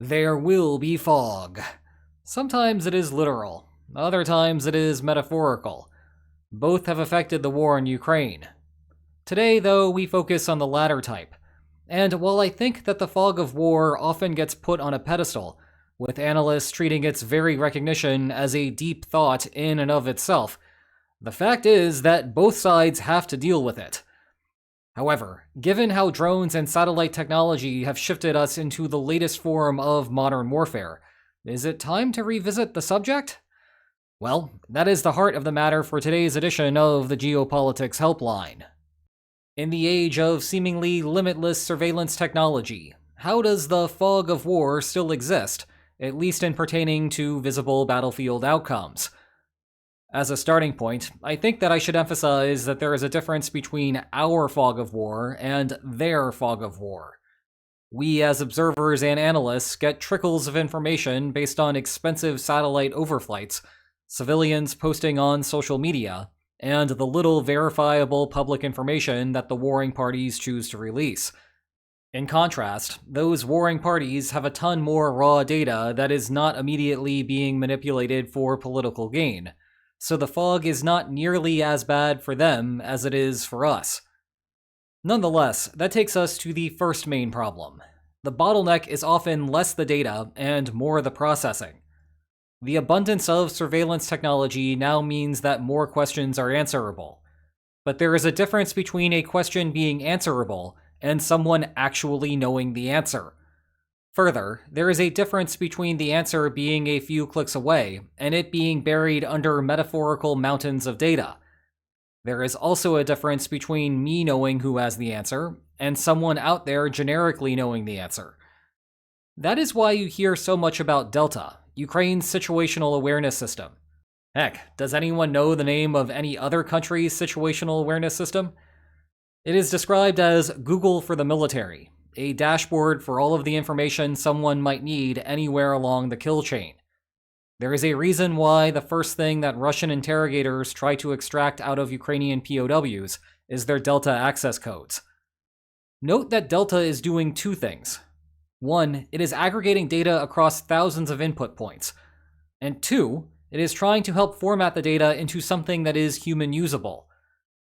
There will be fog. Sometimes it is literal, other times it is metaphorical. Both have affected the war in Ukraine. Today, though, we focus on the latter type. And while I think that the fog of war often gets put on a pedestal, with analysts treating its very recognition as a deep thought in and of itself, the fact is that both sides have to deal with it. However, given how drones and satellite technology have shifted us into the latest form of modern warfare, is it time to revisit the subject? Well, that is the heart of the matter for today's edition of the Geopolitics Helpline. In the age of seemingly limitless surveillance technology, how does the fog of war still exist, at least in pertaining to visible battlefield outcomes? As a starting point, I think that I should emphasize that there is a difference between our fog of war and their fog of war. We as observers and analysts get trickles of information based on expensive satellite overflights, civilians posting on social media, and the little verifiable public information that the warring parties choose to release. In contrast, those warring parties have a ton more raw data that is not immediately being manipulated for political gain, so the fog is not nearly as bad for them as it is for us. Nonetheless, that takes us to the first main problem. The bottleneck is often less the data and more the processing. The abundance of surveillance technology now means that more questions are answerable. But there is a difference between a question being answerable and someone actually knowing the answer. Further, there is a difference between the answer being a few clicks away and it being buried under metaphorical mountains of data. There is also a difference between me knowing who has the answer and someone out there generically knowing the answer. That is why you hear so much about Delta, Ukraine's situational awareness system. Heck, does anyone know the name of any other country's situational awareness system? It is described as Google for the military, a dashboard for all of the information someone might need anywhere along the kill chain. There is a reason why the first thing that Russian interrogators try to extract out of Ukrainian POWs is their Delta access codes. Note that Delta is doing two things. One, it is aggregating data across thousands of input points. And two, it is trying to help format the data into something that is human usable.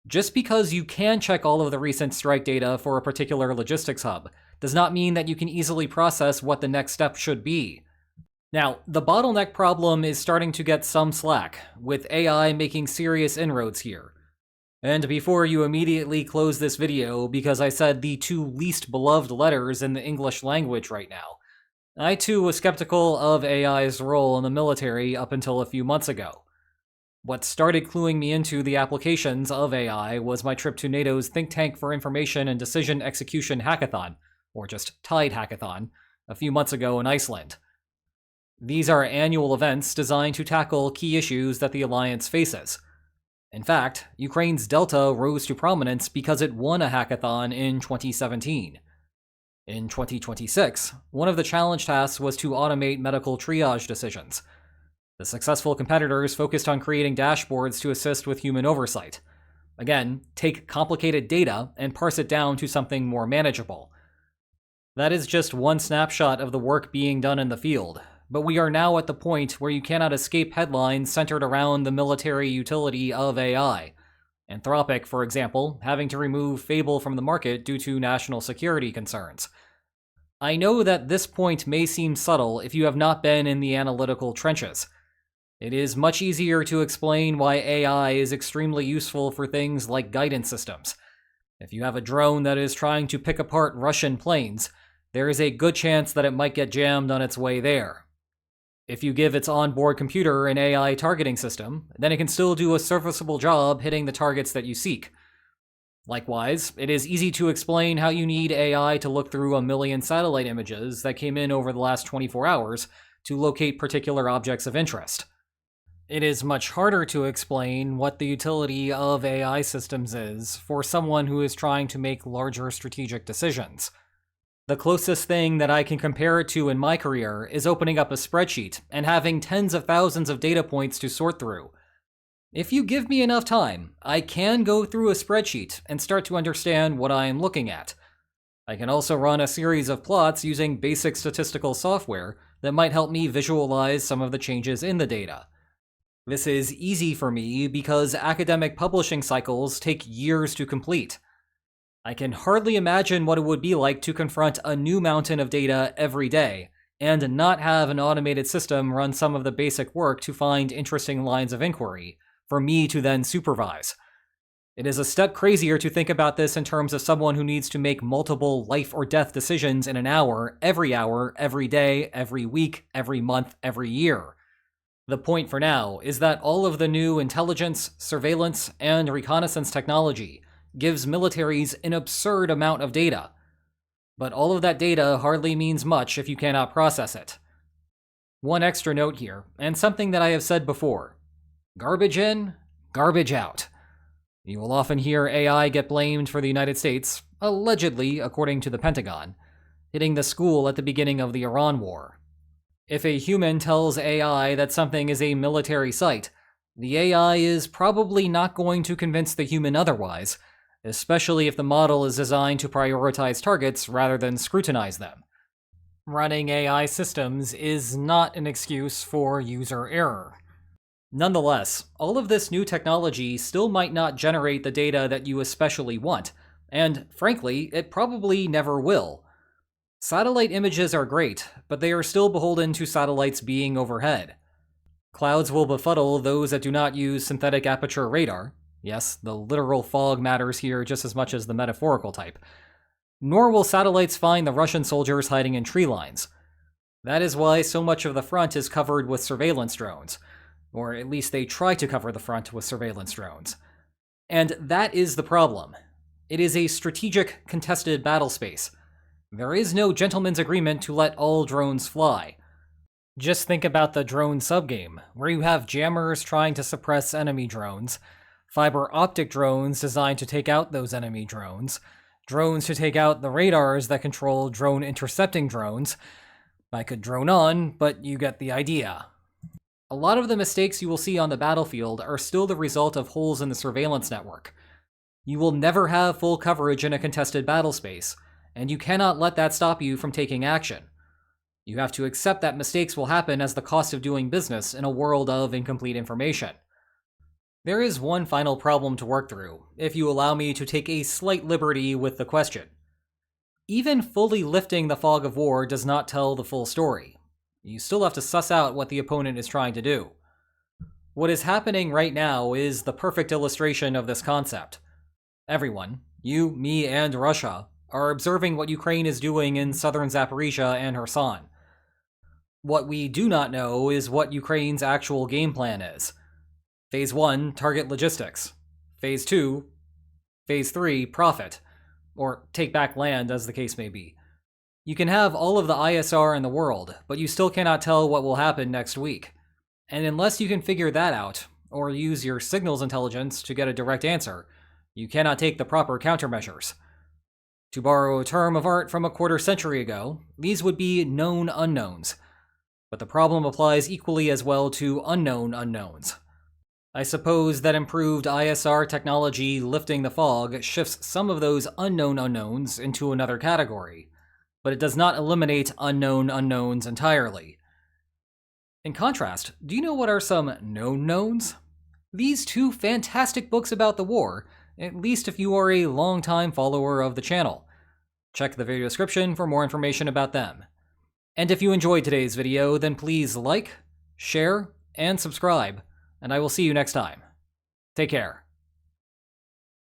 Just because you can check all of the recent strike data for a particular logistics hub does not mean that you can easily process what the next step should be. Now, the bottleneck problem is starting to get some slack, with AI making serious inroads here. And before you immediately close this video because I said the two least beloved letters in the English language right now, I too was skeptical of AI's role in the military up until a few months ago. What started cluing me into the applications of AI was my trip to NATO's Think Tank for Information and Decision Execution Hackathon, or just TIDE Hackathon, a few months ago in Iceland. These are annual events designed to tackle key issues that the alliance faces. In fact, Ukraine's Delta rose to prominence because it won a hackathon in 2017. In 2026, one of the challenge tasks was to automate medical triage decisions. The successful competitors focused on creating dashboards to assist with human oversight. Again, take complicated data and parse it down to something more manageable. That is just one snapshot of the work being done in the field, but we are now at the point where you cannot escape headlines centered around the military utility of AI. Anthropic, for example, having to remove Fable from the market due to national security concerns. I know that this point may seem subtle if you have not been in the analytical trenches. It is much easier to explain why AI is extremely useful for things like guidance systems. If you have a drone that is trying to pick apart Russian planes, there is a good chance that it might get jammed on its way there. If you give its onboard computer an AI targeting system, then it can still do a serviceable job hitting the targets that you seek. Likewise, it is easy to explain how you need AI to look through 1 million satellite images that came in over the last 24 hours to locate particular objects of interest. It is much harder to explain what the utility of AI systems is for someone who is trying to make larger strategic decisions. The closest thing that I can compare it to in my career is opening up a spreadsheet and having tens of thousands of data points to sort through. If you give me enough time, I can go through a spreadsheet and start to understand what I am looking at. I can also run a series of plots using basic statistical software that might help me visualize some of the changes in the data. This is easy for me because academic publishing cycles take years to complete. I can hardly imagine what it would be like to confront a new mountain of data every day and not have an automated system run some of the basic work to find interesting lines of inquiry for me to then supervise. It is a step crazier to think about this in terms of someone who needs to make multiple life or death decisions in an hour, every day, every week, every month, every year. The point for now is that all of the new intelligence, surveillance, and reconnaissance technology gives militaries an absurd amount of data. But all of that data hardly means much if you cannot process it. One extra note here, and something that I have said before. Garbage in, garbage out. You will often hear AI get blamed for the United States, allegedly, according to the Pentagon, hitting the school at the beginning of the Iran war. If a human tells AI that something is a military site, the AI is probably not going to convince the human otherwise, especially if the model is designed to prioritize targets rather than scrutinize them. Running AI systems is not an excuse for user error. Nonetheless, all of this new technology still might not generate the data that you especially want, and frankly, it probably never will. Satellite images are great, but they are still beholden to satellites being overhead. Clouds will befuddle those that do not use synthetic aperture radar. Yes, the literal fog matters here just as much as the metaphorical type. Nor will satellites find the Russian soldiers hiding in tree lines. That is why so much of the front is covered with surveillance drones, or at least they try to cover the front with surveillance drones. And that is the problem. It is a strategic, contested battle space. There is no gentleman's agreement to let all drones fly. Just think about the drone subgame, where you have jammers trying to suppress enemy drones, fiber optic drones designed to take out those enemy drones, drones to take out the radars that control drone intercepting drones. I could drone on, but you get the idea. A lot of the mistakes you will see on the battlefield are still the result of holes in the surveillance network. You will never have full coverage in a contested battle space, and you cannot let that stop you from taking action. You have to accept that mistakes will happen as the cost of doing business in a world of incomplete information. There is one final problem to work through, if you allow me to take a slight liberty with the question. Even fully lifting the fog of war does not tell the full story. You still have to suss out what the opponent is trying to do. What is happening right now is the perfect illustration of this concept. Everyone, you, me, and Russia, are observing what Ukraine is doing in southern Zaporizhia and Kherson. What we do not know is what Ukraine's actual game plan is. Phase 1, target logistics. Phase 2, Phase 3, profit. Or take back land, as the case may be. You can have all of the ISR in the world, but you still cannot tell what will happen next week. And unless you can figure that out, or use your signals intelligence to get a direct answer, you cannot take the proper countermeasures. To borrow a term of art from a quarter century ago, these would be known unknowns. But the problem applies equally as well to unknown unknowns. I suppose that improved ISR technology lifting the fog shifts some of those unknown unknowns into another category, but it does not eliminate unknown unknowns entirely. In contrast, do you know what are some known knowns? These two fantastic books about the war, at least if you are a long-time follower of the channel. Check the video description for more information about them. And if you enjoyed today's video, then please like, share, and subscribe, and I will see you next time. Take care.